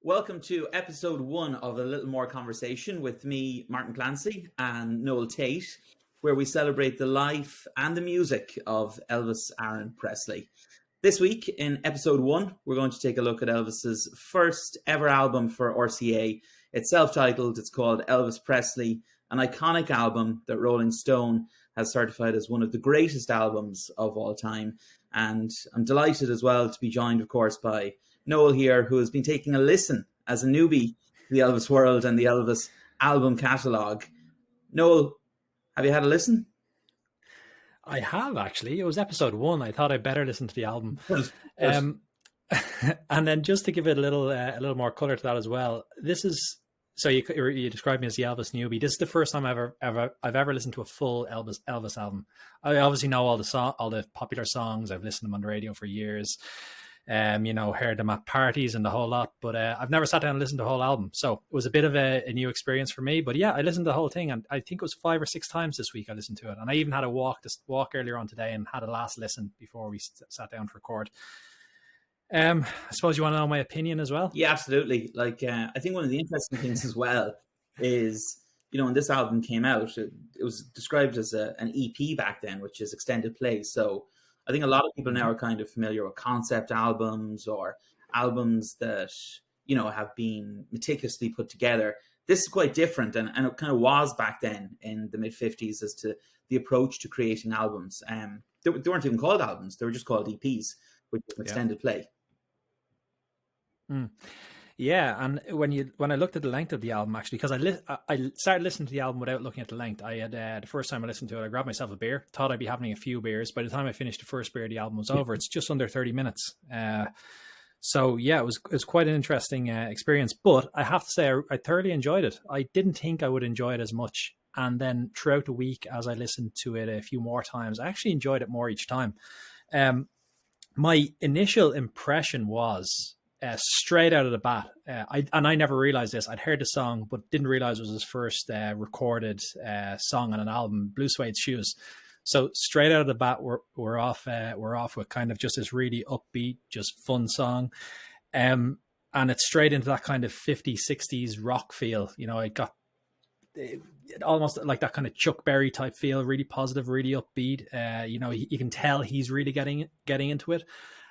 Welcome to episode 1 of A Little More Conversation with me, Martin Clancy, and Noel Tate, where we celebrate the life and the music of Elvis Aaron Presley. This week, in episode 1, we're going to take a look at Elvis's first ever album for RCA. It's self-titled, it's called Elvis Presley, an iconic album that Rolling Stone has certified as one of the greatest albums of all time. And I'm delighted as well to be joined, of course, by Noel here, who has been taking a listen as a newbie to the Elvis world and the Elvis album catalogue. Noel, have you had a listen? I have, actually. It was episode 1. I thought I'd better listen to the album. And then just to give it a little more colour to that as well, this is, so you described me as the Elvis newbie. This is the first time I've ever listened to a full Elvis album. I obviously know all the popular songs. I've listened to them on the radio for years. Heard them at parties and the whole lot, but I've never sat down and listened to the whole album. So it was a bit of a new experience for me. But yeah, I listened to the whole thing, and I think it was 5 or 6 times this week I listened to it. And I even had a walk earlier on today and had a last listen before we sat down to record. I suppose you want to know my opinion as well? Yeah, absolutely. I think one of the interesting things as well is, when this album came out, it was described as an EP back then, which is extended play. So I think a lot of people now are kind of familiar with concept albums or albums that, have been meticulously put together. This is quite different, and it kind of was back then in the mid-50s as to the approach to creating albums. They weren't even called albums. They were just called EPs, which is extended play. Yeah, and when I looked at the length of the album, actually, because I started listening to the album without looking at the length. I had the first time I listened to it, I grabbed myself a beer, thought I'd be having a few beers. By the time I finished the first beer, the album was over. It's just under 30 minutes. So yeah, it was quite an interesting experience. But I have to say, I thoroughly enjoyed it. I didn't think I would enjoy it as much. And then throughout the week, as I listened to it a few more times, I actually enjoyed it more each time. My initial impression was, straight out of the bat, I never realized this. I'd heard the song, but didn't realize it was his first recorded song on an album, Blue Suede Shoes. So straight out of the bat, we're off with kind of just this really upbeat, just fun song, and it's straight into that kind of 50s, 60s rock feel. It got almost like that kind of Chuck Berry type feel, really positive, really upbeat. You can tell he's really getting into it.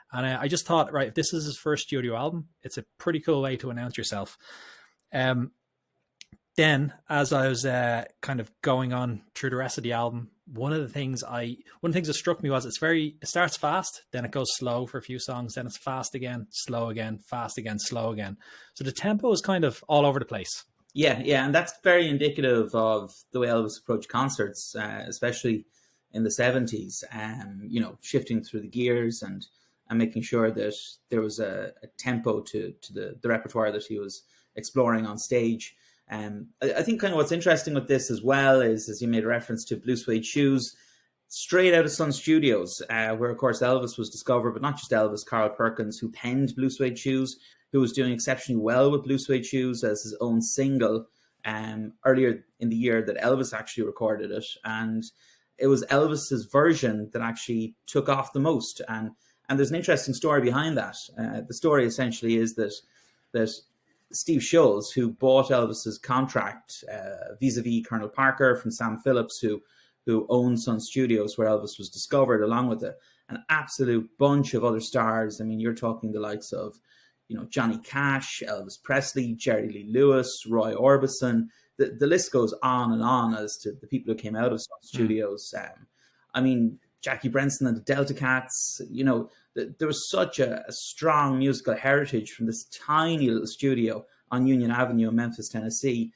And I just thought, right, if this is his first studio album, it's a pretty cool way to announce yourself. Then, as I was kind of going on through the rest of the album, one of the things that struck me was it starts fast, then it goes slow for a few songs, then it's fast again, slow again, fast again, slow again. So the tempo is kind of all over the place. Yeah, and that's very indicative of the way Elvis approached concerts, especially in the 70s. Shifting through the gears and making sure that there was a tempo to the repertoire that he was exploring on stage. I think kind of what's interesting with this as well is, as you made a reference to Blue Suede Shoes, straight out of Sun Studios, where, of course, Elvis was discovered, but not just Elvis, Carl Perkins, who penned Blue Suede Shoes, who was doing exceptionally well with Blue Suede Shoes as his own single earlier in the year that Elvis actually recorded it. And it was Elvis's version that actually took off the most. And there's an interesting story behind that. The story essentially is that Steve Schultz, who bought Elvis's contract vis-a-vis Colonel Parker from Sam Phillips, who owned Sun Studios, where Elvis was discovered, along with an absolute bunch of other stars. I mean, you're talking the likes of, Johnny Cash, Elvis Presley, Jerry Lee Lewis, Roy Orbison. The list goes on and on as to the people who came out of Sun Studios. Jackie Branson and the Delta Cats. There was such a strong musical heritage from this tiny little studio on Union Avenue in Memphis, Tennessee,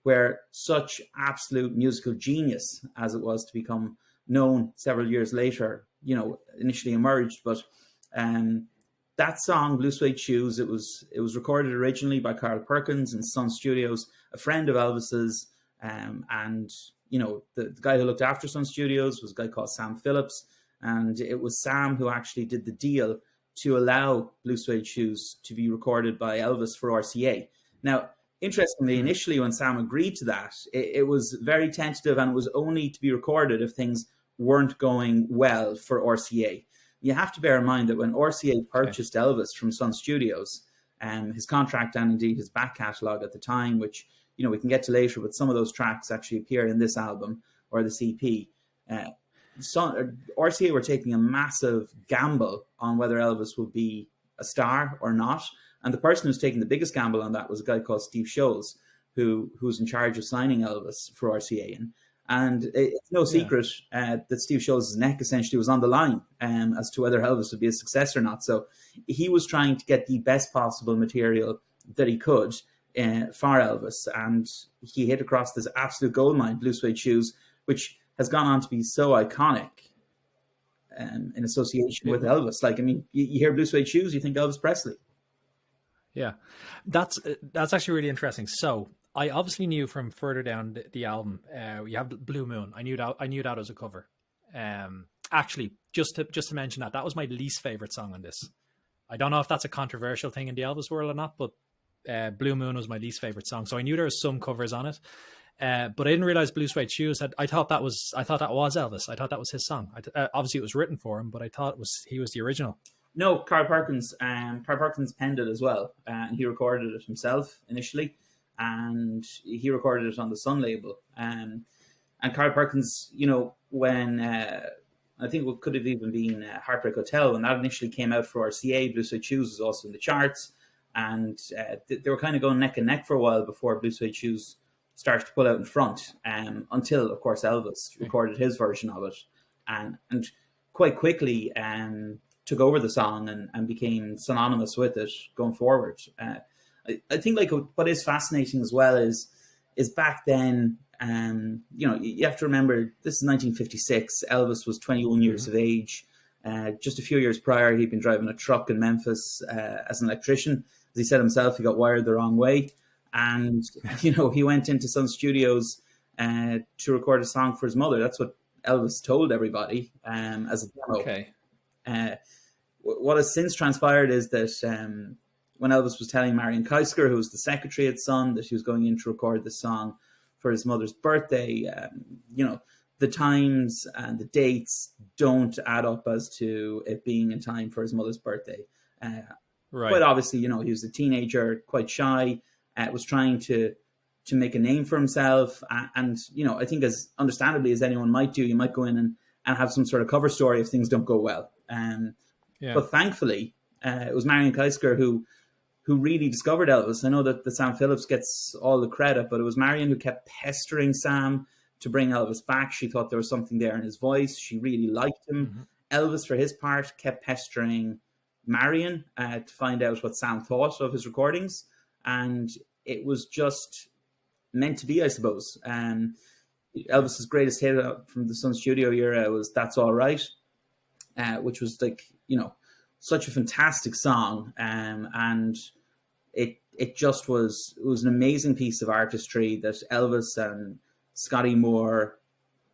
where such absolute musical genius, as it was to become known several years later, initially emerged. But that song, Blue Suede Shoes, it was recorded originally by Carl Perkins in Sun Studios, a friend of Elvis's, and the guy who looked after Sun Studios was a guy called Sam Phillips, and it was Sam who actually did the deal to allow Blue Suede Shoes to be recorded by Elvis for RCA. Now, interestingly, initially when Sam agreed to that, it was very tentative, and it was only to be recorded if things weren't going well for RCA. You have to bear in mind that when RCA purchased Elvis from Sun Studios, his contract and indeed his back catalogue at the time, which, we can get to later, but some of those tracks actually appear in this album or the CP. RCA were taking a massive gamble on whether Elvis would be a star or not. And the person who's taking the biggest gamble on that was a guy called Steve Scholes, who's in charge of signing Elvis for RCA. And it's no secret that Steve Scholes' neck essentially was on the line as to whether Elvis would be a success or not. So he was trying to get the best possible material that he could for Elvis. And he hit across this absolute goldmine, Blue Suede Shoes, which has gone on to be so iconic in association with Elvis. Like, I mean, you hear Blue Suede Shoes, you think Elvis Presley. Yeah, that's actually really interesting. So I obviously knew from further down the album, you have Blue Moon. I knew that as a cover. Actually, just to mention that was my least favorite song on this. I don't know if that's a controversial thing in the Elvis world or not, but Blue Moon was my least favorite song. So I knew there was some covers on it. But I didn't realize Blue Suede Shoes I thought that was Elvis. I thought that was his song. Obviously it was written for him, but I thought he was the original. No, Carl Perkins penned it as well. And he recorded it himself initially, and he recorded it on the Sun label. And Carl Perkins, when I think it could have even been Heartbreak Hotel, when that initially came out for RCA, Blue Suede Shoes was also in the charts, and they were kind of going neck and neck for a while before Blue Suede Shoes started to pull out in front, until, of course, Elvis recorded his version of it, and quite quickly took over the song and became synonymous with it going forward. I think like what is fascinating as well is back then, you have to remember this is 1956. Elvis was 21 years of age. Just a few years prior, he'd been driving a truck in Memphis as an electrician. As he said himself, he got wired the wrong way. And, he went into Sun Studios to record a song for his mother. That's what Elvis told everybody as a demo. Okay. What has since transpired is that when Elvis was telling Marion Keisker, who was the secretary at Sun, that he was going in to record the song for his mother's birthday, the times and the dates don't add up as to it being in time for his mother's birthday. Right. Quite obviously, he was a teenager, quite shy, was trying to make a name for himself. And, I think as understandably as anyone might do, you might go in and have some sort of cover story if things don't go well. But thankfully, it was Marion Keisker who really discovered Elvis. I know that Sam Phillips gets all the credit, but it was Marion who kept pestering Sam to bring Elvis back. She thought there was something there in his voice. She really liked him. Elvis, for his part, kept pestering Marion to find out what Sam thought of his recordings. And it was just meant to be, I suppose. Elvis's greatest hit from the Sun Studio era was That's All Right, which was like, such a fantastic song. And it just was an amazing piece of artistry that Elvis and Scotty Moore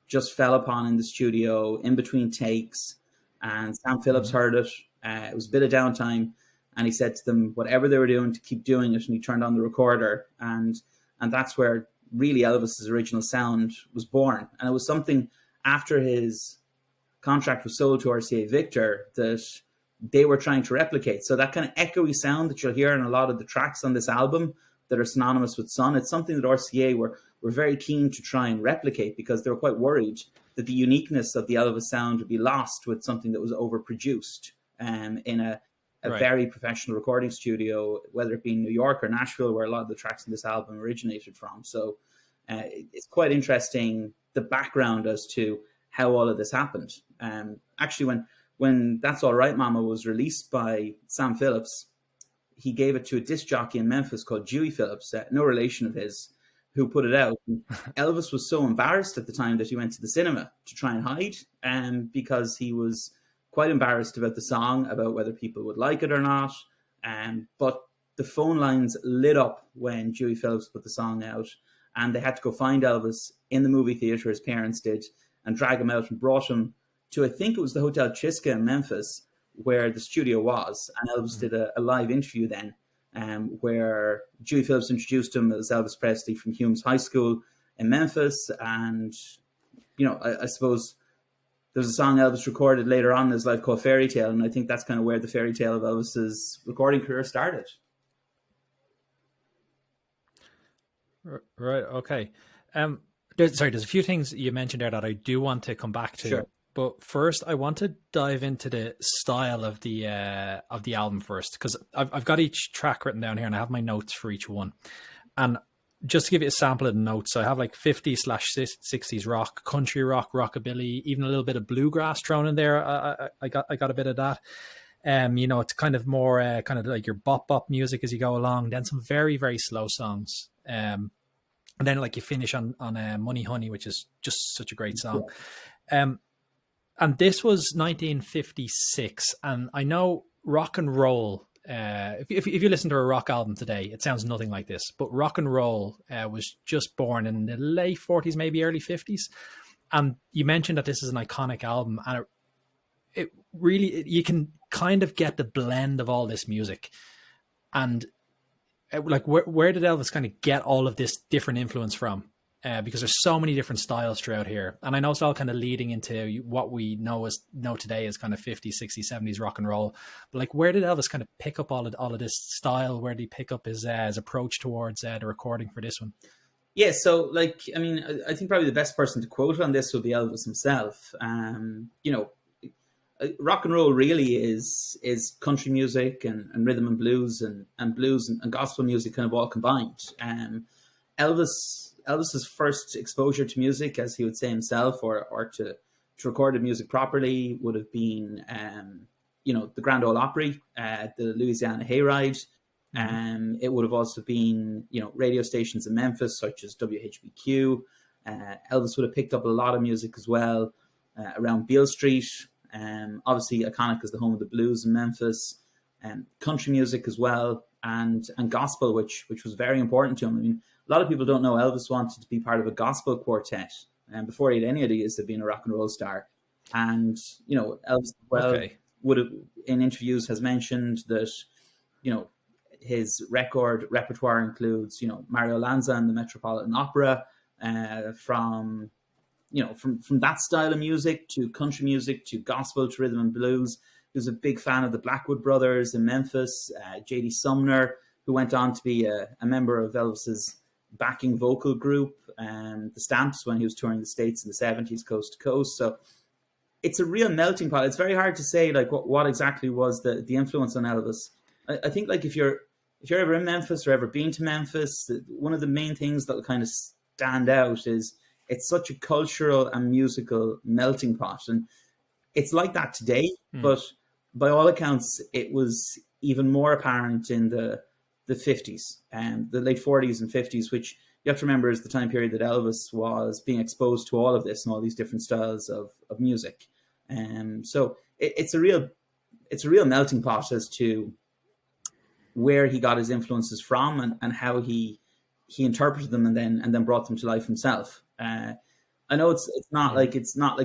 just fell upon in the studio in between takes. And Sam Phillips heard it. It was a bit of downtime. And he said to them, whatever they were doing, to keep doing it. And he turned on the recorder. And that's where really Elvis's original sound was born. And it was something after his contract was sold to RCA Victor that they were trying to replicate. So that kind of echoey sound that you'll hear in a lot of the tracks on this album that are synonymous with Sun, it's something that RCA were very keen to try and replicate because they were quite worried that the uniqueness of the Elvis sound would be lost with something that was overproduced in a very professional recording studio, whether it be in New York or Nashville, where a lot of the tracks in this album originated from. So it's quite interesting, the background as to how all of this happened. Actually, when That's All Right Mama was released by Sam Phillips, he gave it to a disc jockey in Memphis called Dewey Phillips, no relation of his, who put it out. Elvis was so embarrassed at the time that he went to the cinema to try and hide, because he was quite embarrassed about the song, about whether people would like it or not. But the phone lines lit up when Dewey Phillips put the song out, and they had to go find Elvis in the movie theater, his parents did, and drag him out and brought him to, I think it was the Hotel Chiska in Memphis, where the studio was. And Elvis did a live interview then, where Dewey Phillips introduced him as Elvis Presley from Humes High School in Memphis. And, I suppose there's a song Elvis recorded later on in his life called Fairy Tale. And I think that's kind of where the fairy tale of Elvis's recording career started. Right. Okay. There's a few things you mentioned there that I do want to come back to. Sure. But first, I want to dive into the style of the album first, because I've got each track written down here, and I have my notes for each one. And just to give you a sample of the notes, I have like 50s/60s rock, country rock, rockabilly, even a little bit of bluegrass thrown in there. I got a bit of that. It's kind of more kind of like your bop music as you go along. Then some very, very slow songs. And then like you finish on Money Honey, which is just such a great song. Yeah. And this was 1956, and I know rock and roll. If you listen to a rock album today, it sounds nothing like this. But rock and roll was just born in the late 40s, maybe early 50s. And you mentioned that this is an iconic album, and it really, you can kind of get the blend of all this music. And like, where did Elvis kind of get all of this different influence from? Because there's so many different styles throughout here. And I know it's all kind of leading into what we know today as kind of 50s, 60s, 70s rock and roll. But like, where did Elvis kind of pick up all of this style? Where did he pick up his approach towards the recording for this one? Yeah, so like, I mean, I think probably the best person to quote on this would be Elvis himself. Rock and roll really is country music and rhythm and blues and gospel music kind of all combined. Elvis's first exposure to music, as he would say himself, or to record the music properly, would have been, the Grand Ole Opry, the Louisiana Hayride. It would have also been, radio stations in Memphis, such as WHBQ. Elvis would have picked up a lot of music as well around Beale Street. Obviously, iconic as the home of the blues in Memphis. Country music as well, and gospel, which was very important to him. I mean, a lot of people don't know Elvis wanted to be part of a gospel quartet, and before he had any ideas of being a rock and roll star. And Elvis would have, in interviews, has mentioned that his repertoire includes Mario Lanza and the Metropolitan Opera, from that style of music to country music to gospel to rhythm and blues. He was a big fan of the Blackwood Brothers in Memphis, J.D. Sumner, who went on to be a member of Elvis's backing vocal group, the Stamps, when he was touring the States in the 70s, coast to coast. So it's a real melting pot. It's very hard to say like what exactly was the influence on Elvis. I think like if you're ever in Memphis or ever been to Memphis, one of the main things that will kind of stand out is it's such a cultural and musical melting pot. And it's like that today, but by all accounts, it was even more apparent in the 50s and the late 40s and 50s, which you have to remember is the time period that Elvis was being exposed to all of this and all these different styles of music. So it's a real melting pot as to where he got his influences from and how he interpreted them and then brought them to life himself. I know it's not like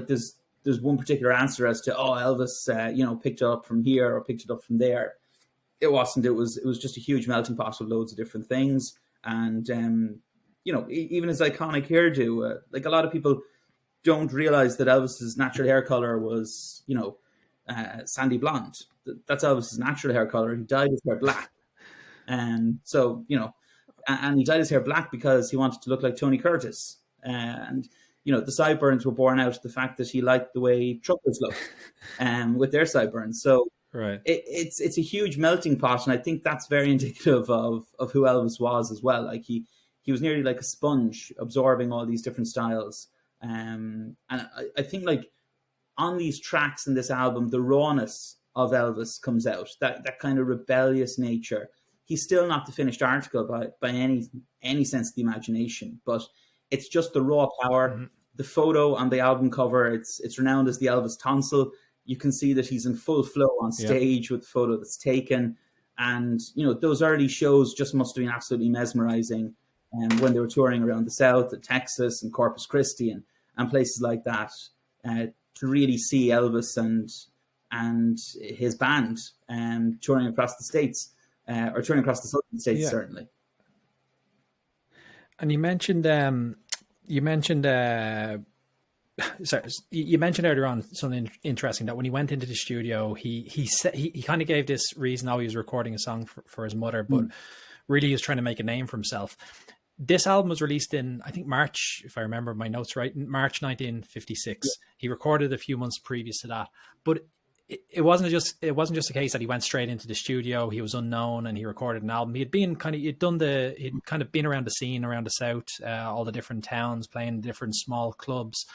there's one particular answer as to Elvis picked it up from here or picked it up from there. It wasn't. It was just a huge melting pot of loads of different things, and even his iconic hairdo. Like a lot of people don't realize that Elvis's natural hair color was sandy blonde. That's Elvis's natural hair color. He dyed his hair black, and so and he dyed his hair black because he wanted to look like Tony Curtis. And the sideburns were born out of the fact that he liked the way truckers look, with their sideburns. So right, it's a huge melting pot, and I think that's very indicative of who Elvis was as well. Like he was nearly like a sponge, absorbing all these different styles. And I think like on these tracks in this album, the rawness of Elvis comes out. That kind of rebellious nature. He's still not the finished article by any sense of the imagination, but it's just the raw power. Mm-hmm. The photo on the album cover, it's renowned as the Elvis tonsil. You can see that he's in full flow on stage with the photo that's taken. And, those early shows just must have been absolutely mesmerizing. When they were touring around the South, Texas and Corpus Christi and places like that, to really see Elvis and his band touring across the States, or touring across the Southern States, certainly. And you mentioned earlier on something interesting, that when he went into the studio, he said he kind of gave this reason how he was recording a song for his mother, but really he was trying to make a name for himself. this album was released in, I think, March, if I remember my notes right, March 1956. He recorded a few months previous to that, but it wasn't just a case that he went straight into the studio. He was unknown and he recorded an album. He'd kind of been around the scene around the South, all the different towns, playing different small clubs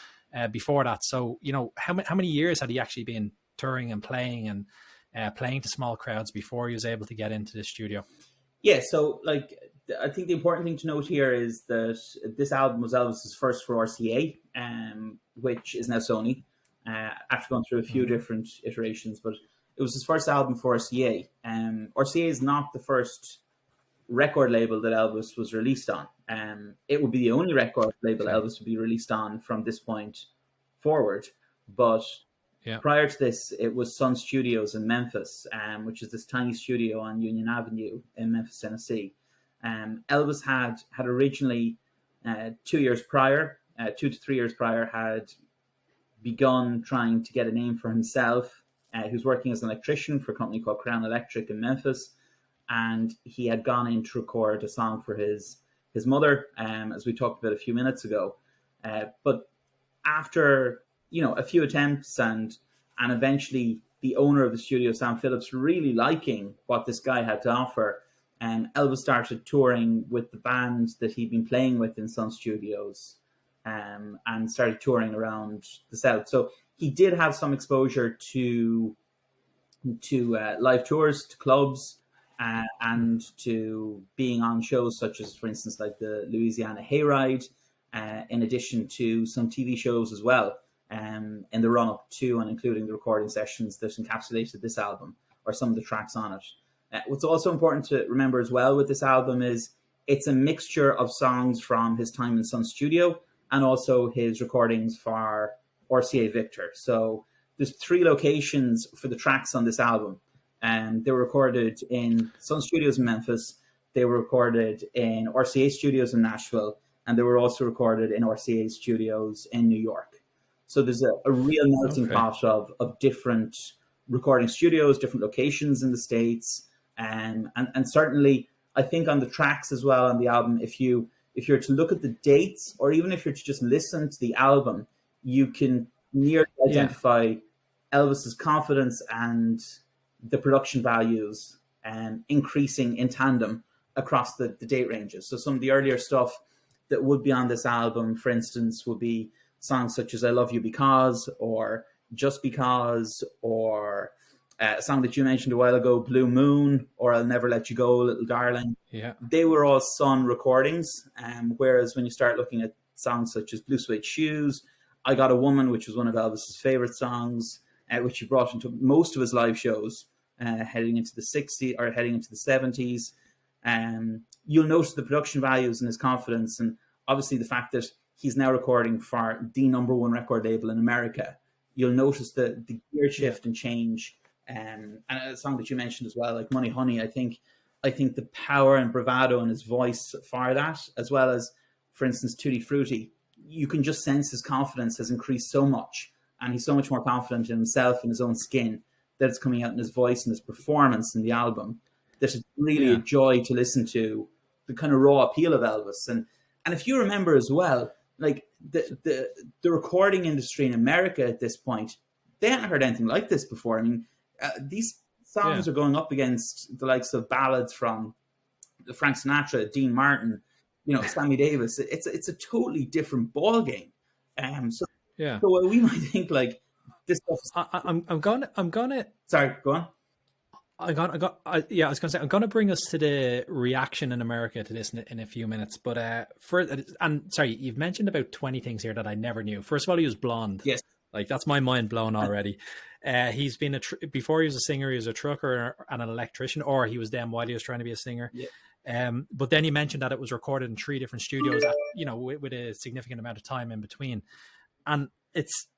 before that. So, how many years had he actually been touring and playing to small crowds before he was able to get into the studio? Yeah, so I think the important thing to note here is that this album was Elvis's first for RCA, which is now Sony, after going through a few different iterations, but it was his first album for RCA. RCA is not the first record label that Elvis was released on. It would be the only record label Elvis would be released on from this point forward, but prior to this, it was Sun Studios in Memphis, which is this tiny studio on Union Avenue in Memphis, Tennessee. Elvis had originally 2 years prior, 2 to 3 years prior, had begun trying to get a name for himself. He was working as an electrician for a company called Crown Electric in Memphis, and he had gone in to record a song for his mother, as we talked about a few minutes ago. But after a few attempts and eventually the owner of the studio, Sam Phillips, really liking what this guy had to offer, Elvis started touring with the band that he'd been playing with in Sun Studios, and started touring around the South. So he did have some exposure to live tours, to clubs, and to being on shows such as, for instance, like the Louisiana Hayride, in addition to some TV shows as well, in the run-up to and including the recording sessions that encapsulated this album, or some of the tracks on it. What's also important to remember as well with this album is it's a mixture of songs from his time in Sun Studio and also his recordings for RCA Victor. So there's 3 locations for the tracks on this album. They were recorded in Sun Studios in Memphis, they were recorded in RCA Studios in Nashville, and they were also recorded in RCA Studios in New York. So there's a real melting pot of different recording studios, different locations in the States. And certainly, I think on the tracks as well on the album, if you're to look at the dates, or even if you're to just listen to the album, you can nearly identify Elvis's confidence and the production values increasing in tandem across the date ranges. So some of the earlier stuff that would be on this album, for instance, would be songs such as I Love You Because, or Just Because, or a song that you mentioned a while ago, Blue Moon, or I'll Never Let You Go, Little Darling. Yeah. They were all Sun recordings. Whereas when you start looking at songs such as Blue Suede Shoes, I Got a Woman, which was one of Elvis's favorite songs, which he brought into most of his live shows, heading into the 60s or heading into the 70s. You'll notice the production values and his confidence, and obviously the fact that he's now recording for the #1 record label in America. You'll notice the gear shift and change. And a song that you mentioned as well, like Money Honey, I think the power and bravado in his voice for that, as well as, for instance, Tutti Frutti, you can just sense his confidence has increased so much, and he's so much more confident in himself and his own skin, that it's coming out in his voice and his performance in the album. That it's really a joy to listen to, the kind of raw appeal of Elvis. And if you remember as well, like the recording industry in America at this point, they hadn't heard anything like this before. I mean, these songs are going up against the likes of ballads from Frank Sinatra, Dean Martin, Sammy Davis. It's a totally different ball game. So we might think like this stuff. I'm gonna. Sorry, go on. I was gonna say I'm gonna bring us to the reaction in America to this in a few minutes. But sorry, you've mentioned about 20 things here that I never knew. First of all, he was blonde. Yes. Like, that's my mind blown already. He's been before he was a singer, he was a trucker and an electrician, or he was them while he was trying to be a singer. Yeah. But then you mentioned that it was recorded in 3 different studios, with a significant amount of time in between. And it's,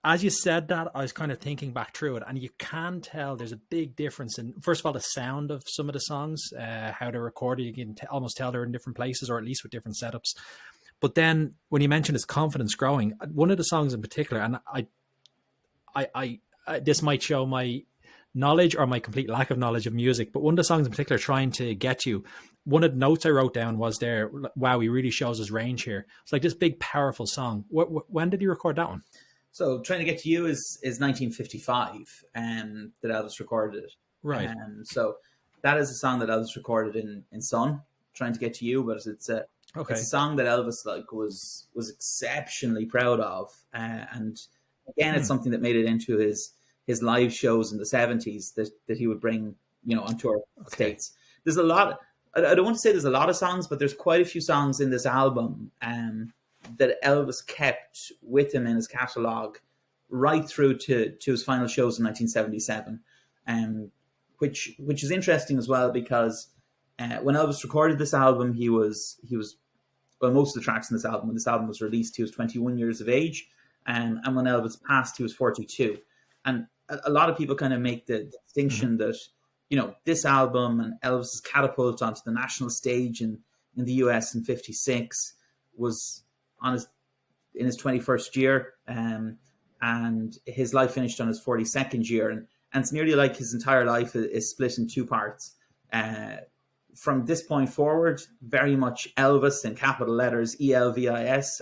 as you said that, I was kind of thinking back through it, and you can tell there's a big difference in, first of all, the sound of some of the songs, how they're recorded. You can almost tell they're in different places, or at least with different setups. But then when you mentioned his confidence growing, one of the songs in particular, and I this might show my knowledge or my complete lack of knowledge of music, but one of the songs in particular, Trying to Get You, one of the notes I wrote down was there, wow, he really shows his range here. It's like this big, powerful song. When did you record that one? So Trying to Get to You is 1955, that Elvis recorded it. Right. So that is a song that Elvis recorded in Sun, Trying to Get to You, but it's a song that Elvis was exceptionally proud of, and again, it's something that made it into his live shows in the 70s that he would bring, on tour States. There's a lot. I don't want to say there's a lot of songs, but there's quite a few songs in this album that Elvis kept with him in his catalog right through to his final shows in 1977, which is interesting as well, because when Elvis recorded this album, he was most of the tracks in this album, when this album was released, he was 21 years of age, and when Elvis passed, he was 42. And a lot of people kind of make the distinction that this album and Elvis's catapult onto the national stage in the US in '56 was in his 21st year, and his life finished on his 42nd year, and it's nearly like his entire life is split in two parts. From this point forward, very much Elvis in capital letters, ELVIS,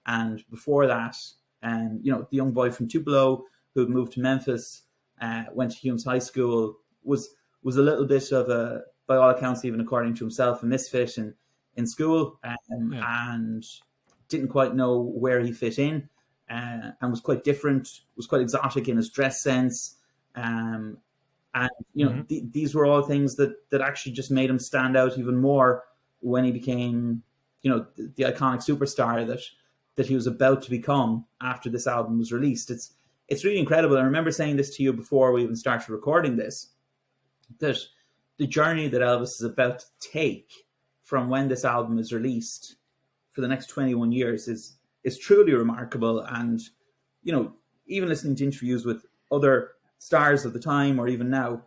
and before that, the young boy from Tupelo who had moved to Memphis, went to Humes High School, was a little bit of a, by all accounts, even according to himself, a misfit in school, and didn't quite know where he fit in, and was quite different, was quite exotic in his dress sense. These were all things that actually just made him stand out even more when he became, the iconic superstar that he was about to become after this album was released. It's really incredible. I remember saying this to you before we even started recording this, that the journey that Elvis is about to take from when this album is released for the next 21 years is truly remarkable. And, even listening to interviews with other stars of the time, or even now,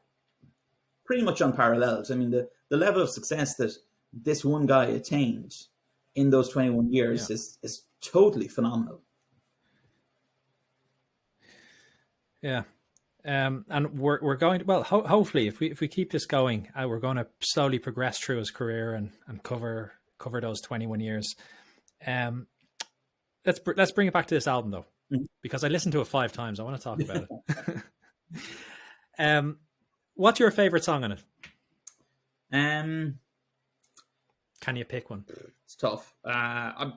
pretty much unparalleled. I mean, the level of success that this one guy attained in those 21 years is totally phenomenal. Yeah. And we're going to, well, hopefully if we keep this going, we're going to slowly progress through his career and cover those 21 years. Let's bring it back to this album though, because I listened to it 5 times. I want to talk about it. What's your favorite song on it? Can you pick one? It's tough. I'm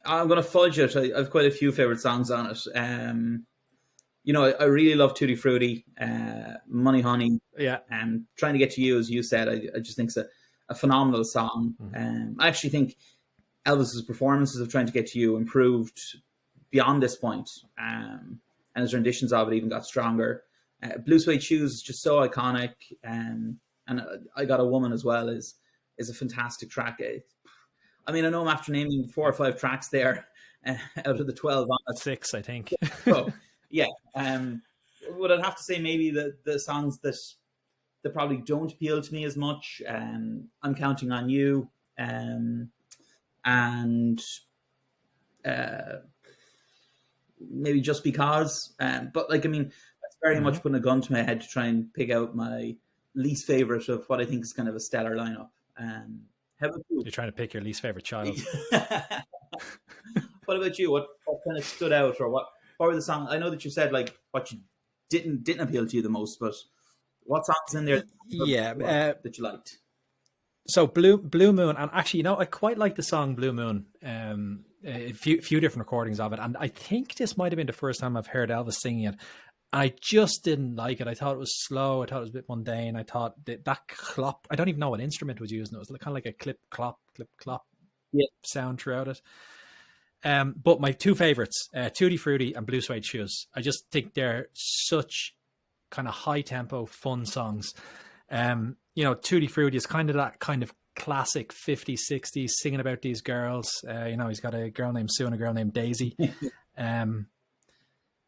going to fudge it. I've quite a few favorite songs on it. I really love Tutti Frutti, Money Honey. Yeah. And Trying to Get to You, as you said, I just think it's a phenomenal song. I actually think Elvis's performances of Trying to Get to You improved beyond this point, and his renditions of it even got stronger. Blue Suede Shoes is just so iconic, and I Got a Woman as well is a fantastic track. I mean, I know I'm after naming 4 or 5 tracks there out of the 12 on it. 6, I think. So, yeah. Would I have to say maybe the songs that probably don't appeal to me as much? I'm Counting on You, and maybe Just Because. But that's very much putting a gun to my head to try and pick out my least favorite of what I think is kind of a stellar lineup. How about you? You're trying to pick your least favorite child. What about you? What kind of stood out, or what were the songs? I know that you said what you didn't appeal to you the most, but what songs in there that you liked? So Blue Moon, and actually, I quite like the song Blue Moon. A few different recordings of it, and I think this might have been the first time I've heard Elvis singing it. I just didn't like it. I thought it was slow. I thought it was a bit mundane. I thought that clop, I don't even know what instrument was using. It was kind of like a clip clop sound throughout it. But my 2 favorites, Tutti Frutti and Blue Suede Shoes, I just think they're such kind of high tempo, fun songs. Tutti Frutti is kind of that kind of classic 50s, 60s singing about these girls. He's got a girl named Sue and a girl named Daisy.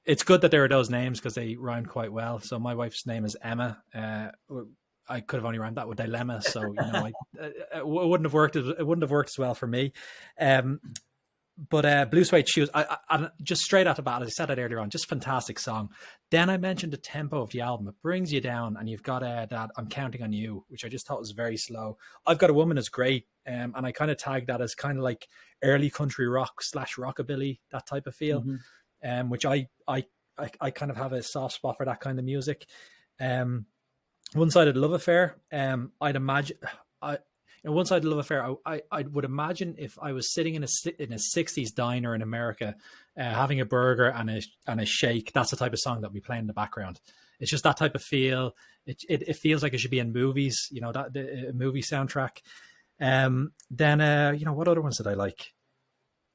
It's good that there are those names because they rhyme quite well. So my wife's name is Emma. I could have only rhymed that with dilemma. So, it wouldn't have worked. It wouldn't have worked as well for me. But Blue Suede Shoes, I just straight out the bat, as I said that earlier on, just fantastic song. Then I mentioned the tempo of the album. It brings you down, and you've got that I'm Counting on You, which I just thought was very slow. I've Got a Woman is great, and I kind of tagged that as kind of like early country rock / rockabilly, that type of feel, which I kind of have a soft spot for that kind of music. One-Sided Love Affair, I'd imagine... One-Sided Love Affair, I would imagine if I was sitting in a 60s diner in America, having a burger and a shake, that's the type of song that we play in the background. It's just that type of feel. It feels like it should be in movies, that the movie soundtrack. Then what other ones did I like?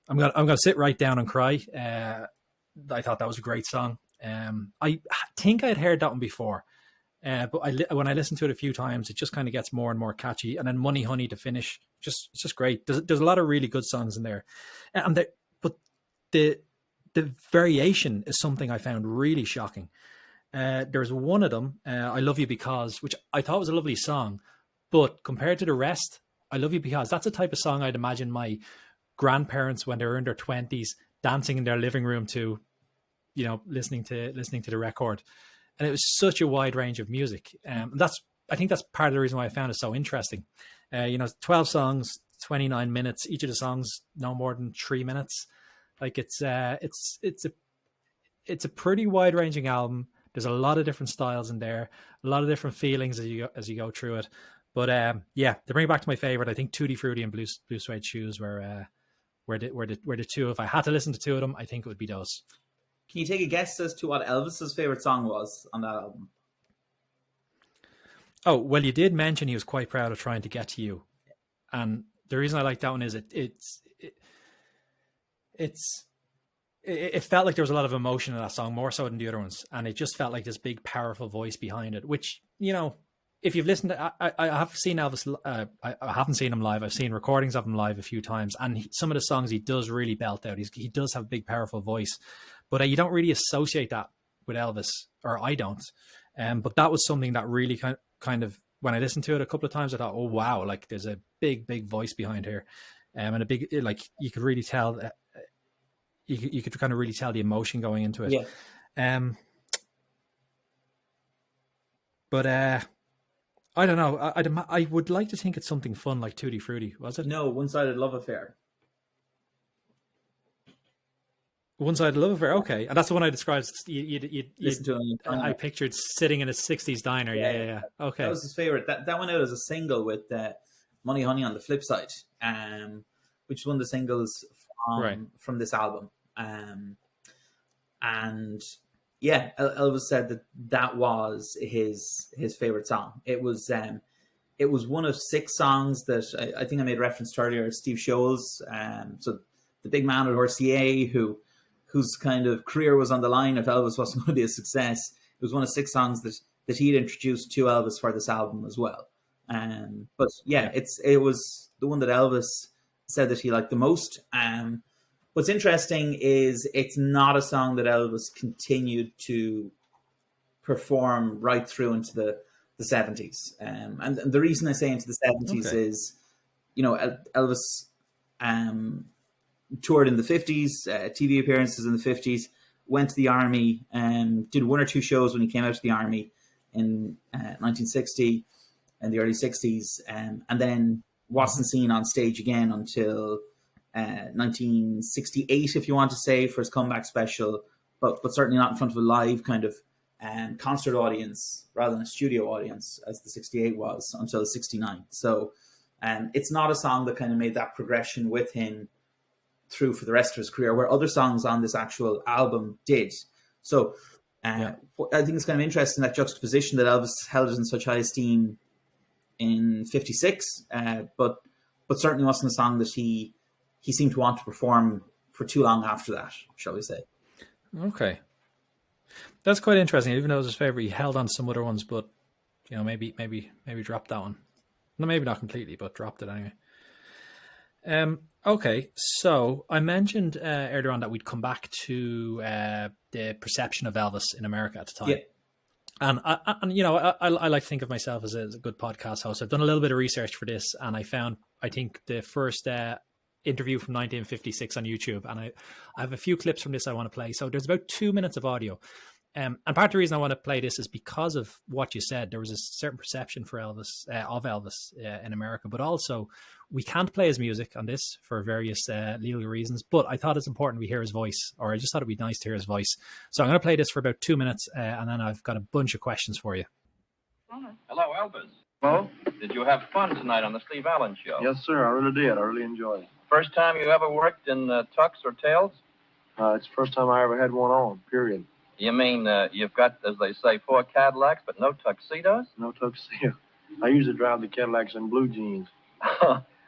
I'm gonna sit right down and cry. I thought that was a great song. I think I'd heard that one before. But when I listen to it a few times, it just kind of gets more and more catchy. And then Money Honey to finish, it's just great. There's a lot of really good songs in there, but the variation is something I found really shocking. There's one of them, I Love You Because, which I thought was a lovely song, but compared to the rest, I Love You Because, that's a type of song I'd imagine my grandparents, when they were in their 20s, dancing in their living room to, listening to the record. And it was such a wide range of music. I think that's part of the reason why I found it so interesting. 12 songs, 29 minutes. Each of the songs no more than 3 minutes. Like it's a pretty wide ranging album. There's a lot of different styles in there, a lot of different feelings as you go through it. But to bring it back to my favorite, I think Tutti Frutti and Blue Suede Shoes were the two. If I had to listen to two of them, I think it would be those. Can you take a guess as to what Elvis's favorite song was on that album? Oh, well, you did mention he was quite proud of Trying to Get to You. And the reason I like that one is it felt like there was a lot of emotion in that song, more so than the other ones. And it just felt like this big, powerful voice behind it, which, if you've listened to, I have seen Elvis, I haven't seen him live. I've seen recordings of him live a few times. And some of the songs he does really belt out. He does have a big, powerful voice. But you don't really associate that with Elvis, or I don't. But that was something that really kind of, when I listened to it a couple of times, I thought, oh, wow, like there's a big, big voice behind here. And a big, like, you could really tell, you could kind of really tell the emotion going into it. Yeah. But I don't know. I would like to think it's something fun like Tutti Frutti, was it? No, One-Sided Love Affair. One-Sided Love Affair, okay. And that's the one I described. Listen to him. I pictured sitting in a 60s diner. Yeah. Okay. That was his favorite. That went out as a single with Money Honey on the flip side, which is one of the singles from this album. And yeah, Elvis said that was his favorite song. It was one of 6 songs that I think I made reference to earlier. Steve Scholes, so the big man at RCA whose kind of career was on the line if Elvis wasn't going to be a success. It was one of 6 songs that he'd introduced to Elvis for this album as well. But yeah, it was the one that Elvis said that he liked the most. What's interesting is it's not a song that Elvis continued to perform right through into the 70s. And the reason I say into the 70s is, Elvis toured in the 50s, TV appearances in the 50s, went to the army, did 1 or 2 shows when he came out of the army in 1960 and the early 60s, and then wasn't seen on stage again until 1968, if you want to say, for his comeback special, but certainly not in front of a live kind of concert audience rather than a studio audience as the 68 was until 69. So it's not a song that kind of made that progression with him through for the rest of his career, where other songs on this actual album did. So I think it's kind of interesting, that juxtaposition that Elvis held it in such high esteem in 56, but certainly wasn't a song that he seemed to want to perform for too long after that, shall we say. Okay. That's quite interesting. Even though it was his favorite, he held on some other ones, but maybe dropped that one. No, maybe not completely, but dropped it anyway. Okay, so I mentioned earlier on that we'd come back to the perception of Elvis in America at the time. Yeah. And I like to think of myself as a good podcast host. I've done a little bit of research for this, and I think the first interview from 1956 on YouTube, and I have a few clips from this I want to play. So there's about 2 minutes of audio. And part of the reason I want to play this is because of what you said. There was a certain perception for Elvis, in America, but also we can't play his music on this for various legal reasons. But I thought it's important we hear his voice, or I just thought it'd be nice to hear his voice. So I'm going to play this for about 2 minutes, and then I've got a bunch of questions for you. Hello, Elvis. Hello? Did you have fun tonight on the Steve Allen show? Yes, sir. I really did. I really enjoyed it. First time you ever worked in tux or tails? It's the first time I ever had one on, period. You mean you've got, as they say, 4 Cadillacs, but no tuxedos? No tuxedo. I usually drive the Cadillacs in blue jeans.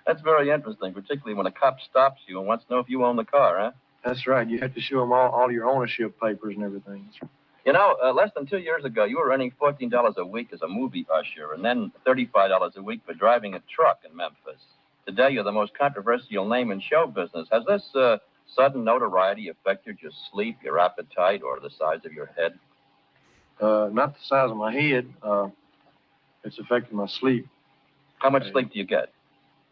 That's very interesting, particularly when a cop stops you and wants to know if you own the car, huh? That's right. You have to show them all your ownership papers and everything. You know, less than 2 years ago, you were earning $14 a week as a movie usher and then $35 a week for driving a truck in Memphis. Today, you're the most controversial name in show business. Has this sudden notoriety affected your sleep, your appetite, or the size of your head? Not the size of my head. It's affected my sleep. How much sleep do you get?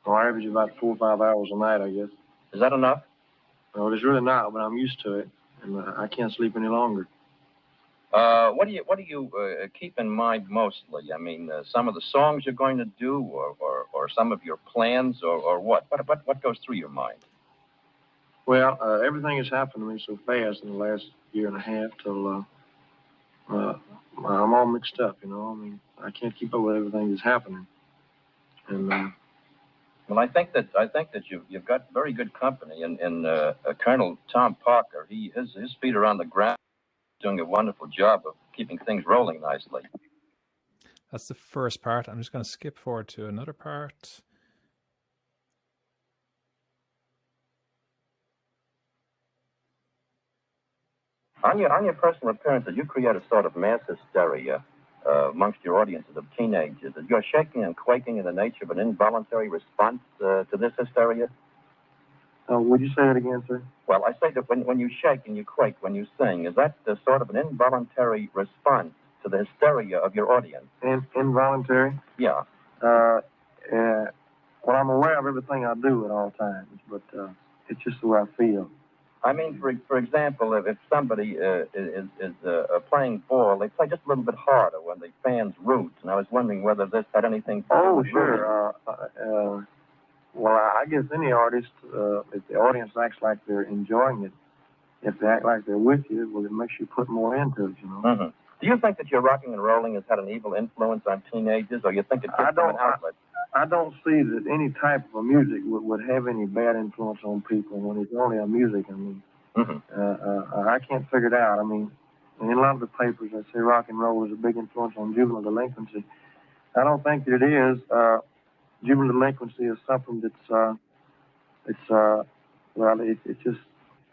Well, I average about 4 or 5 hours a night, I guess. Is that enough? Well, it's really not, but I'm used to it, and I can't sleep any longer. What do you keep in mind mostly? I mean, some of the songs you're going to do, or some of your plans, or what? What goes through your mind? Well, everything has happened to me so fast in the last year and a half till I'm all mixed up, you know. I mean, I can't keep up with everything that's happening. And well, I think that you've got very good company in Colonel Tom Parker. His feet are on the ground, doing a wonderful job of keeping things rolling nicely. That's the first part. I'm just going to skip forward to another part. On your personal appearances, you create a sort of mass hysteria amongst your audiences of teenagers. Is your shaking and quaking in the nature of an involuntary response to this hysteria? would you say that again, sir? Well, I say that when you shake and you quake when you sing, is that sort of an involuntary response to the hysteria of your audience? Involuntary? Yeah. Well, I'm aware of everything I do at all times, but it's just the way I feel. I mean, for example, if somebody is playing ball, they play just a little bit harder when the fans root. And I was wondering whether this had anything to do with sure. Well, I guess any artist, if the audience acts like they're enjoying it, if they act like they're with you, well, it makes you put more into it, you know. Mm-hmm. Do you think that your rocking and rolling has had an evil influence on teenagers, or you think it's just an outlet? I don't see that any type of music would have any bad influence on people when it's only a music. I mean, I can't figure it out. I mean, in a lot of the papers, they say rock and roll is a big influence on juvenile delinquency. I don't think that it is. Juvenile delinquency is something that's, it's just,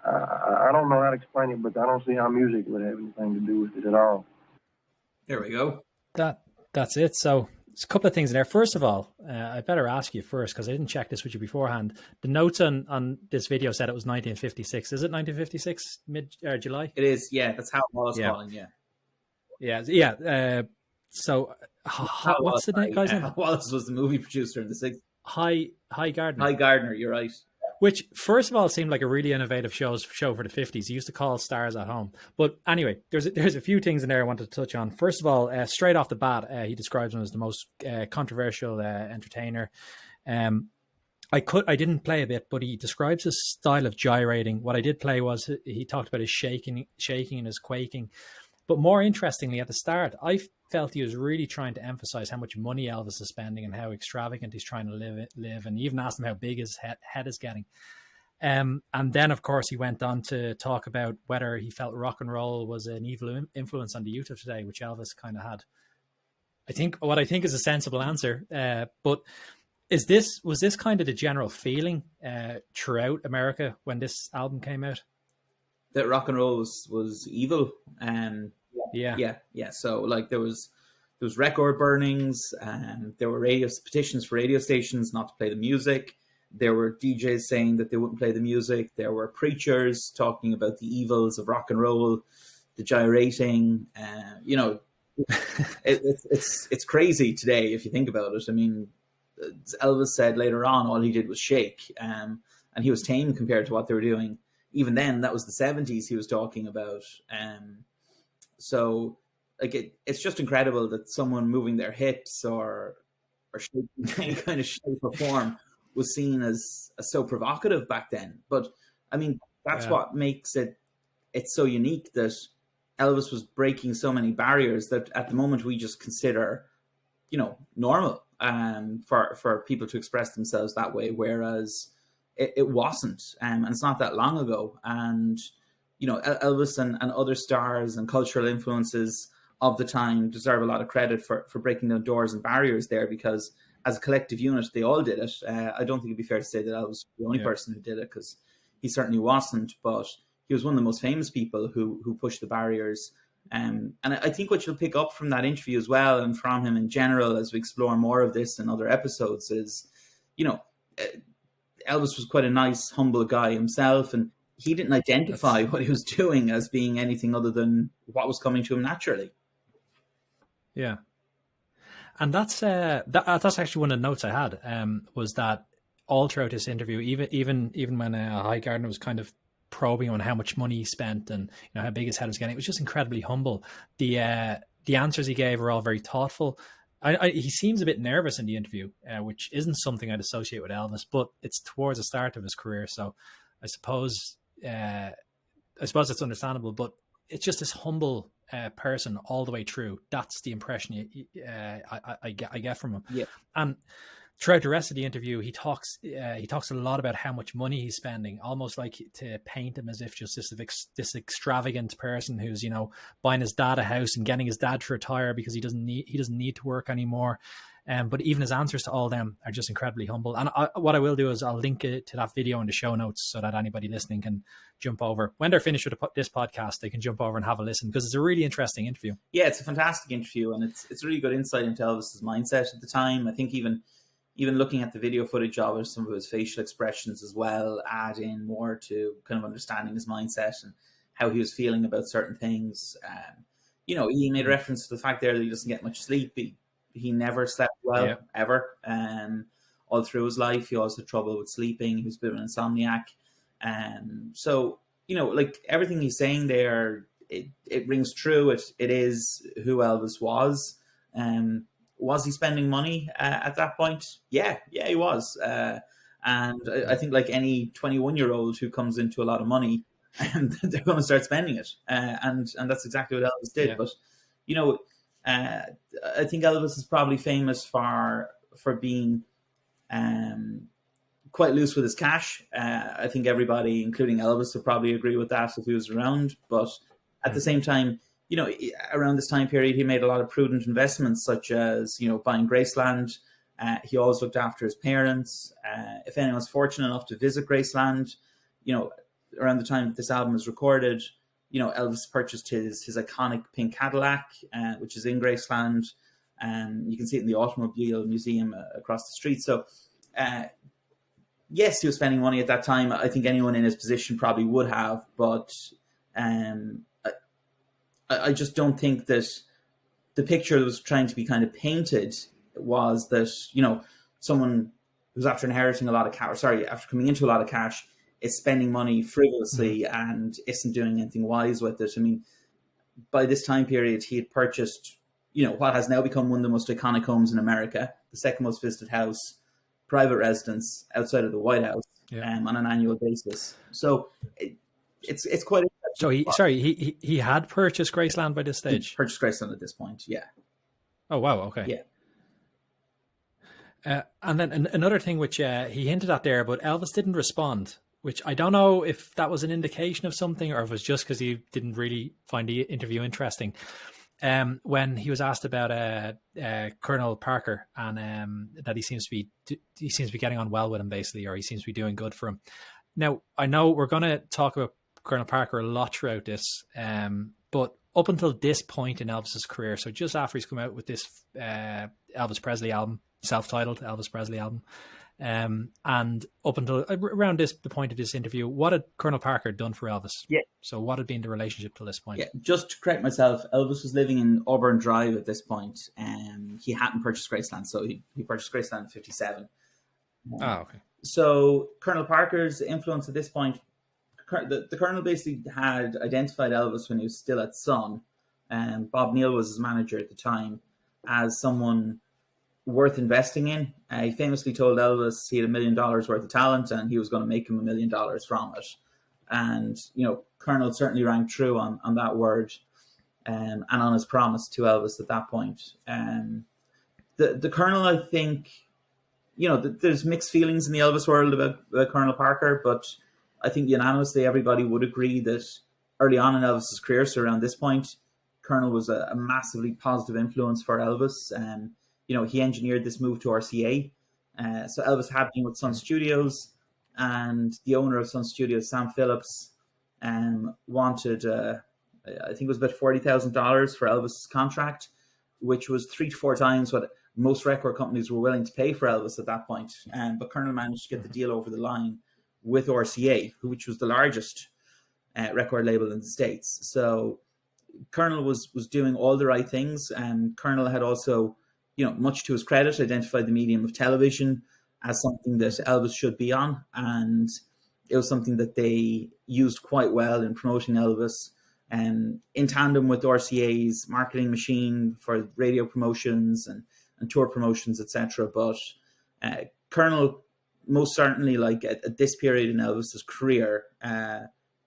I don't know how to explain it, but I don't see how music would have anything to do with it at all. There we go. That's it. So there's a couple of things in there. First of all, I better ask you first, because I didn't check this with you beforehand. The notes on this video said it was 1956. Is it 1956, July? It is, yeah. That's how Wallace calling, yeah. Yeah. So what's the guy's name? Wallace was the movie producer in the 60s. Hy Gardner. Hy Gardner, you're right. Which, first of all, seemed like a really innovative show for the 50s. He used to call stars at home. But anyway, there's a few things in there I wanted to touch on. First of all, straight off the bat, he describes him as the most controversial entertainer. I didn't play a bit, but he describes his style of gyrating. What I did play was he talked about his shaking and his quaking. But more interestingly, at the start, I felt he was really trying to emphasize how much money Elvis is spending and how extravagant he's trying to live, and even asked him how big his head is getting. And then, of course, he went on to talk about whether he felt rock and roll was an evil influence on the youth of today, which Elvis kind of had. What I think is a sensible answer. But was this kind of the general feeling throughout America when this album came out? That rock and roll was evil. Yeah. So like there was record burnings, there were petitions for radio stations not to play the music. There were DJs saying that they wouldn't play the music. There were preachers talking about the evils of rock and roll, the gyrating. It's crazy today if you think about it. I mean, Elvis said later on all he did was shake. and he was tame compared to what they were doing. Even then, that was the 70s he was talking about. So like it's just incredible that someone moving their hips or shaping any kind of shape or form was seen as so provocative back then. But I mean, that's what makes it's so unique that Elvis was breaking so many barriers that at the moment we just consider, normal for people to express themselves that way, whereas it wasn't, and it's not that long ago. And Elvis and other stars and cultural influences of the time deserve a lot of credit for breaking down doors and barriers there, because as a collective unit, they all did it. I don't think it'd be fair to say that Elvis was the only person who did it, because he certainly wasn't, but he was one of the most famous people who pushed the barriers. And I think what you'll pick up from that interview as well, and from him in general, as we explore more of this in other episodes, is, Elvis was quite a nice, humble guy himself, and he didn't identify what he was doing as being anything other than what was coming to him naturally. Yeah. And that's actually one of the notes I had, was that all throughout this interview, even when Highgarden was kind of probing on how much money he spent and how big his head was getting, it was just incredibly humble. The answers he gave were all very thoughtful. He seems a bit nervous in the interview, which isn't something I'd associate with Elvis, but it's towards the start of his career, so I suppose it's understandable. But it's just this humble person all the way through. That's the impression I get from him. Yeah. And throughout the rest of the interview, he talks a lot about how much money he's spending, almost like to paint him as if just this extravagant person who's buying his dad a house and getting his dad to retire because he doesn't need to work anymore. But even his answers to all of them are just incredibly humble. And what I will do is I'll link it to that video in the show notes so that anybody listening can jump over. When they're finished with this podcast, they can jump over and have a listen, because it's a really interesting interview. Yeah, it's a fantastic interview, and it's really good insight into Elvis's mindset at the time. I think even looking at the video footage of it, some of his facial expressions as well add in more to kind of understanding his mindset and how he was feeling about certain things. He made reference to the fact there that he doesn't get much sleep. He never slept well, ever. All through his life, he always had trouble with sleeping. He was a bit of an insomniac. So, like everything he's saying there, it rings true. It is who Elvis was. Was he spending money at that point? Yeah, he was. And I think like any 21-year-old who comes into a lot of money, they're going to start spending it. And that's exactly what Elvis did. Yeah. But, I think Elvis is probably famous for being quite loose with his cash. I think everybody, including Elvis, would probably agree with that if he was around. But at the same time, around this time period, he made a lot of prudent investments, such as, buying Graceland. He always looked after his parents. If anyone's fortunate enough to visit Graceland, around the time that this album was recorded, Elvis purchased his iconic pink Cadillac, which is in Graceland. You can see it in the Automobile Museum across the street. So, yes, he was spending money at that time. I think anyone in his position probably would have, but I just don't think that the picture that was trying to be kind of painted was that, someone who's after inheriting a lot of cash, after coming into a lot of cash, is spending money frivolously and isn't doing anything wise with it. I mean, by this time period, he had purchased, what has now become one of the most iconic homes in America, the second most visited house, private residence outside of the White House, on an annual basis. So it's quite. So he had purchased Graceland by this stage. He purchased Graceland at this point, yeah. Oh wow, okay, yeah. And then another thing which he hinted at there, but Elvis didn't respond, which I don't know if that was an indication of something or if it was just because he didn't really find the interview interesting. When he was asked about Colonel Parker and that he seems to be getting on well with him, basically, or he seems to be doing good for him. Now, I know we're going to talk about Colonel Parker a lot throughout this, but up until this point in Elvis's career, so just after he's come out with this Elvis Presley album, self-titled Elvis Presley album, and up until around the point of this interview, what had Colonel Parker done for Elvis? Yeah. So what had been the relationship to this point? Yeah, just to correct myself, Elvis was living in Auburn Drive at this point, and he hadn't purchased Graceland, so he purchased Graceland in 1957. Okay. So Colonel Parker's influence at this point, the Colonel basically had identified Elvis when he was still at Sun, and Bob Neal was his manager at the time, as someone worth investing in. He famously told Elvis he had $1 million worth of talent and he was going to make him $1 million from it. And, Colonel certainly rang true on that word, and on his promise to Elvis at that point. The Colonel, I think, there's mixed feelings in the Elvis world about Colonel Parker, but I think unanimously everybody would agree that early on in Elvis's career, so around this point, Colonel was a massively positive influence for Elvis. He engineered this move to RCA. So Elvis had been with Sun Studios, and the owner of Sun Studios, Sam Phillips, wanted, I think it was about $40,000 for Elvis's contract, which was 3 to 4 times what most record companies were willing to pay for Elvis at that point. But Colonel managed to get the deal over the line with RCA, which was the largest record label in the States. So Colonel was doing all the right things, and Colonel had also, much to his credit, identified the medium of television as something that Elvis should be on, and it was something that they used quite well in promoting Elvis, in tandem with RCA's marketing machine for radio promotions and tour promotions, etc. But Colonel, most certainly, like at this period in Elvis's career,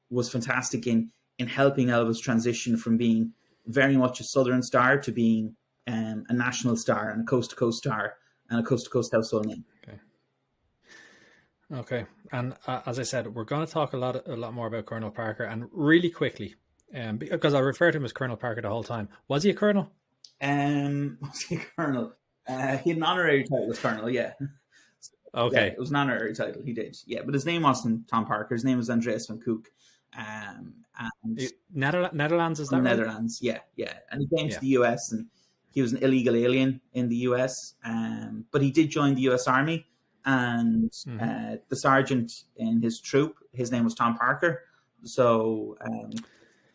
was fantastic in helping Elvis transition from being very much a Southern star to being a national star and a coast-to-coast star and a coast-to-coast household name. Okay. And as I said, we're going to talk a lot more about Colonel Parker, and really quickly, because I refer to him as Colonel Parker the whole time. Was he a colonel? Was he a colonel? He had an honorary title as colonel, yeah. Okay. Yeah, it was an honorary title, he did. Yeah, but his name wasn't Tom Parker. His name was Andreas van Kook. And Netherlands, is that right? Netherlands, yeah. And he came to the US, and he was an illegal alien in the US. But he did join the US Army, and the sergeant in his troop, his name was Tom Parker. So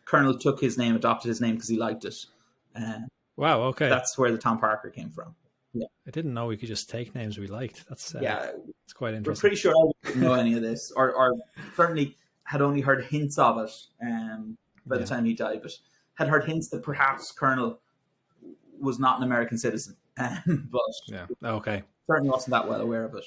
Colonel took his name, adopted his name because he liked it. Wow, okay. That's where the Tom Parker came from. Yeah. I didn't know we could just take names we liked. That's it's quite interesting. We're pretty sure I didn't know any of this, or certainly had only heard hints of it by the time he died, but had heard hints that perhaps Colonel was not an American citizen. But okay, certainly wasn't that well aware of it.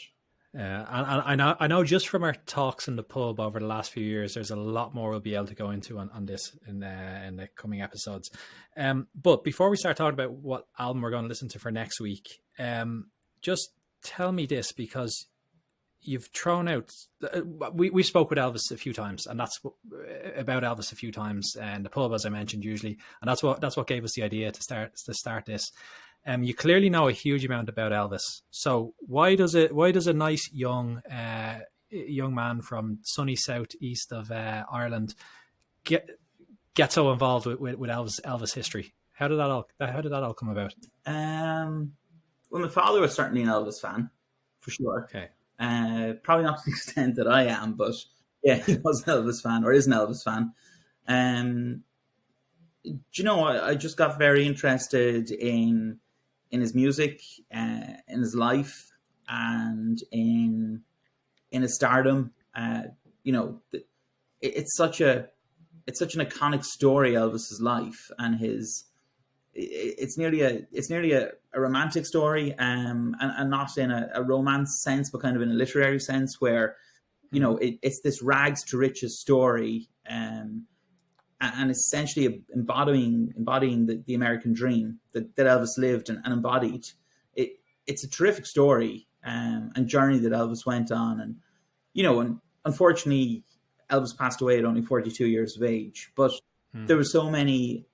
And I know just from our talks in the pub over the last few years, there's a lot more we'll be able to go into on this in the coming episodes. But before we start talking about what album we're going to listen to for next week, just tell me this, because you've thrown out. We spoke with Elvis a few times, and that's about Elvis a few times, and the pub, as I mentioned, usually, and that's what gave us the idea to start this. You clearly know a huge amount about Elvis. So why does a nice young man from sunny southeast of Ireland get so involved with Elvis history? How did that all come about? Well, my father was certainly an Elvis fan, for sure. Okay. Probably not to the extent that I am, but yeah, he was an Elvis fan, or is an Elvis fan. I just got very interested in his music, in his life, and in his stardom. It's such an iconic story, Elvis's life, and it's nearly a romantic story, and not in a romance sense, but kind of in a literary sense, where it's this rags to riches story, and essentially embodying the American dream that Elvis lived and embodied. It's a terrific story and journey that Elvis went on. And unfortunately, Elvis passed away at only 42 years of age. But there were so many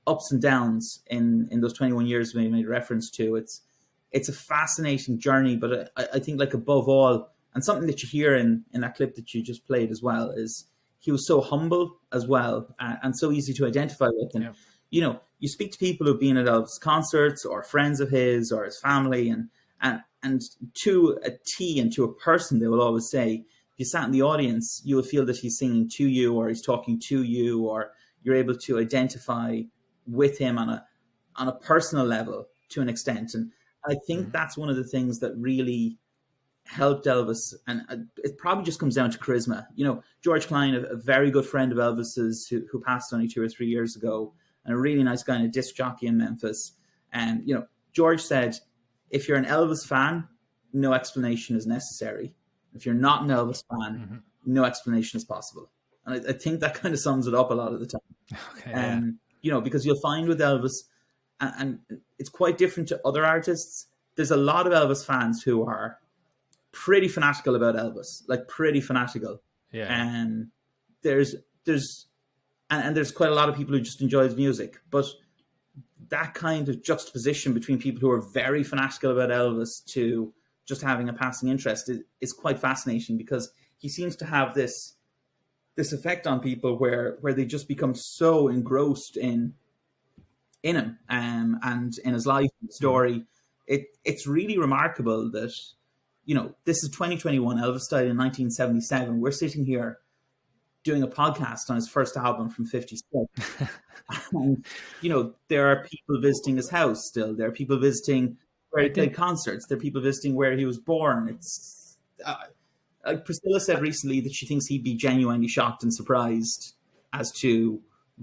ups and downs in those 21 years we made reference to. It's a fascinating journey, but I think, like, above all, and something that you hear in that clip that you just played as well, is he was so humble as well, and so easy to identify with. And, you speak to people who've been at Elvis concerts, or friends of his, or his family, and to a T and to a person, they will always say, if you sat in the audience, you will feel that he's singing to you, or he's talking to you, or you're able to identify with him on a personal level to an extent. And I think that's one of the things that really helped Elvis, and it probably just comes down to charisma. You know, George Klein, a very good friend of Elvis's, who passed only 2 or 3 years ago, and a really nice guy and a disc jockey in Memphis. And, you know, George said, if you're an Elvis fan, no explanation is necessary. If you're not an Elvis fan, no explanation is possible. And I think that kind of sums it up a lot of the time. Okay, You know, because you'll find with Elvis, and it's quite different to other artists, there's a lot of Elvis fans who are pretty fanatical about Elvis, like pretty fanatical. Yeah. And there's quite a lot of people who just enjoy his music. But that kind of juxtaposition between people who are very fanatical about Elvis to just having a passing interest is quite fascinating, because he seems to have this effect on people where they just become so engrossed in him and in his life and story. It's really remarkable that, you know, this is 2021. Elvis died in 1977. We're sitting here doing a podcast on his first album from 56. And, you know, there are people visiting his house still. There are people visiting where he played concerts. There are people visiting where he was born. It's like Priscilla said recently that she thinks he'd be genuinely shocked and surprised as to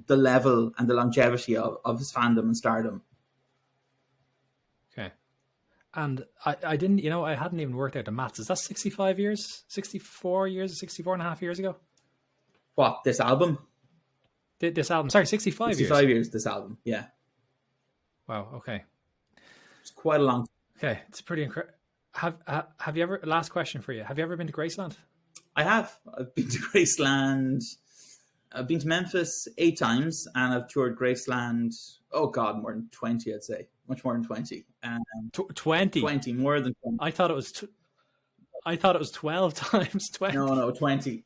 the level and the longevity of his fandom and stardom. Okay. And I didn't, you know, I hadn't even worked out the maths. Is that 65 years, 64 years, 64 and a half years ago? What, this album? This album, sorry, 65 years. 65 years, this album, yeah. Wow, okay. It's quite a long time. Okay, it's pretty incredible. Have you ever, last question for you, have you ever been to Graceland? I have. I've been to Graceland. I've been to Memphis 8 times, and I've toured Graceland, oh God, more than 20, I'd say. Much more than 20. 20? 20, more than 20. I thought it was 12 times 20. No, 20.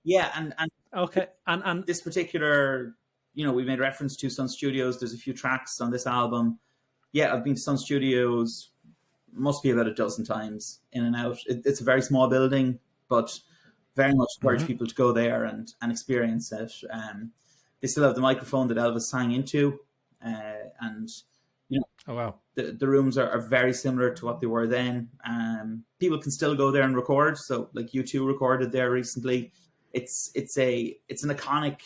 Yeah, and okay, and this particular, you know, we made reference to Sun Studios. There's a few tracks on this album. Yeah, I've been to Sun Studios, must be about a dozen times, in and out. It's a very small building, but very much encourage people to go there and experience it. They still have the microphone that Elvis sang into, and, you know, oh wow, the rooms are very similar to what they were then. People can still go there and record. So, like, U2 recorded there recently. It's an iconic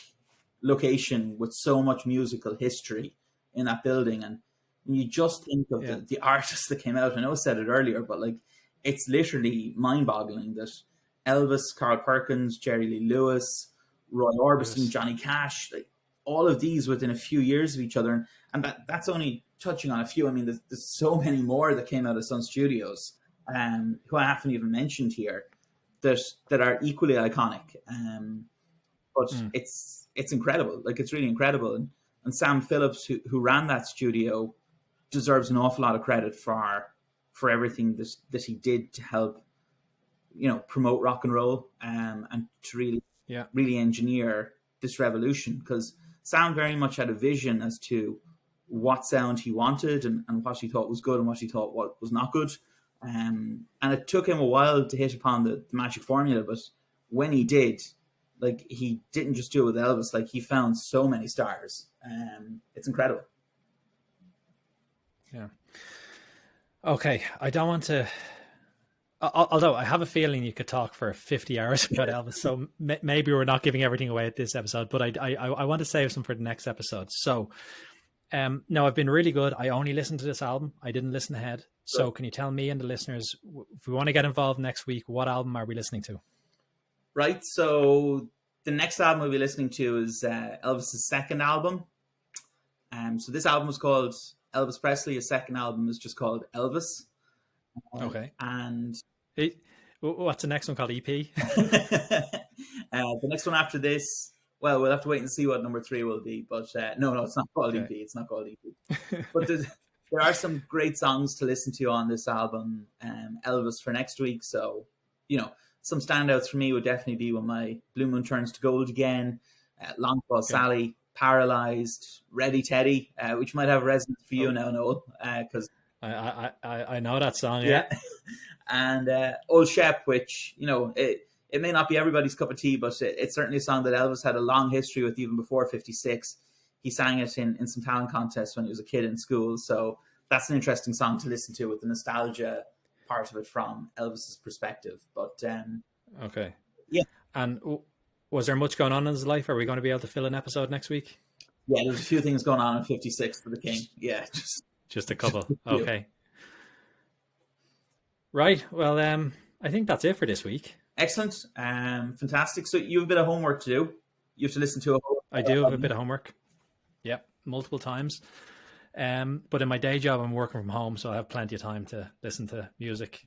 location with so much musical history in that building, and you just think of the artists that came out. I know I said it earlier, but like, it's literally mind-boggling that Elvis, Carl Perkins, Jerry Lee Lewis, Roy Orbison, Johnny Cash, like, all of these within a few years of each other, and that's only touching on a few. I mean, there's so many more that came out of Sun Studios, who I haven't even mentioned here, that are equally iconic. But it's incredible. Like, it's really incredible. And Sam Phillips, who ran that studio, deserves an awful lot of credit for everything that he did to help, you know, promote rock and roll, and to really engineer this revolution. Because Sam very much had a vision as to what sound he wanted and what he thought was good and what he thought was not good. And it took him a while to hit upon the magic formula, but when he did, like, he didn't just do it with Elvis. Like, he found so many stars. It's incredible. Yeah. Okay, I don't want to. Although I have a feeling you could talk for 50 hours about Elvis, so maybe we're not giving everything away at this episode. But I want to save some for the next episode. So, no, I've been really good. I only listened to this album. I didn't listen ahead. So can you tell me and the listeners, if we want to get involved next week, what album are we listening to? Right. So the next album we'll be listening to is Elvis's second album. So this album was called Elvis Presley. His second album is just called Elvis. Okay. And what's the next one called? EP? The next one after this, well, we'll have to wait and see what number 3 will be. But no, it's not called EP. It's not called EP. But there are some great songs to listen to on this album, Elvis, for next week. So, you know, some standouts for me would definitely be When My Blue Moon Turns to Gold Again, Long Tall Sally, Paralyzed, Ready Teddy, which might have resonance for you now, Noel, because I know that song, yeah. And Old Shep, which, you know, it may not be everybody's cup of tea, but it's certainly a song that Elvis had a long history with even before 56. He sang it in some talent contests when he was a kid in school. So that's an interesting song to listen to with the nostalgia part of it from Elvis's perspective. But okay. Yeah. And was there much going on in his life? Are we going to be able to fill an episode next week? Yeah, there's a few things going on in 56 for the King. Yeah, just a couple. Okay. Right. Well, I think that's it for this week. Excellent. Fantastic. So you have a bit of homework to do. You have to listen to I do have a bit of homework. Yep, multiple times. But in my day job, I'm working from home, so I have plenty of time to listen to music.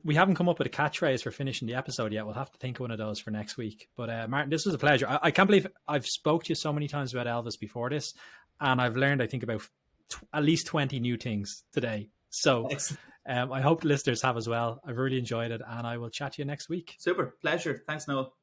We haven't come up with a catchphrase for finishing the episode yet. We'll have to think of one of those for next week. But Martin, this was a pleasure. I can't believe I've spoke to you so many times about Elvis before this, and I've learned, I think, about at least 20 new things today. So I hope the listeners have as well. I've really enjoyed it, and I will chat to you next week. Super. Pleasure. Thanks, Noel.